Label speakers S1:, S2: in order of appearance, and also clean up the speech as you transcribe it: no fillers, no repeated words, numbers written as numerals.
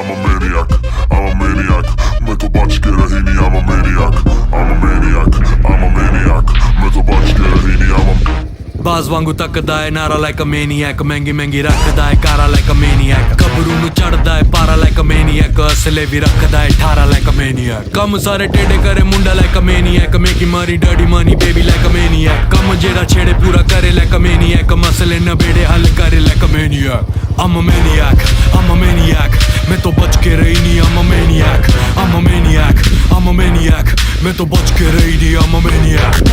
S1: I'm a maniac, I'm a maniac. मैं तो बच के रही नहीं, I'm a maniac, I'm a maniac, I'm a maniac. मैं तो बच के रही नहीं, I'm a
S2: ਬਾਜ਼ ਵਾਂਗੂ ਤੱਕਦਾ ਏ ਨਾਰਾ ਲਾਈਕ ਅ ਮੈਨੀਐਕ ਮਹਿੰਗੀ ਮਹਿੰਗੀ ਰੱਖਦਾ ਏ ਕਾਰਾ ਲਾਈਕ ਅ ਮੈਨੀਐਕ ਕਬਰੂ ਨੂੰ ਚੜਦਾ ਏ ਪਾਰਾ ਲਾਈਕ ਅ ਮੈਨੀਐਕ ਅਸਲੇ ਵੀ ਰੱਖਦਾ ਏ 18 ਲਾਈਕ ਅ ਮੈਨੀਐਕ ਕੰਮ ਸਾਰੇ ਟੇਡੇ ਕਰੇ ਮੁੰਡਾ ਲਾਈਕ ਅ ਮੈਨੀਐਕ ਮੇਕੀ ਮਾਰੀ dirty money baby like a maniac ਕੰਮ ਜਿਹੜਾ ਛੇੜੇ ਪੂਰਾ ਕਰੇ ਲਾਈਕ ਅ ਮੈਨੀਐਕ ਮਸਲੇ ਨਬੇੜੇ ਹੱਲ ਕਰੇ like a maniac I'm a maniac, I'm a maniac. मैं तो बच के रही नहीं, I'm a maniac, I'm a maniac, I'm a maniac. मैं तो बच के रही नहीं, I'm a maniac.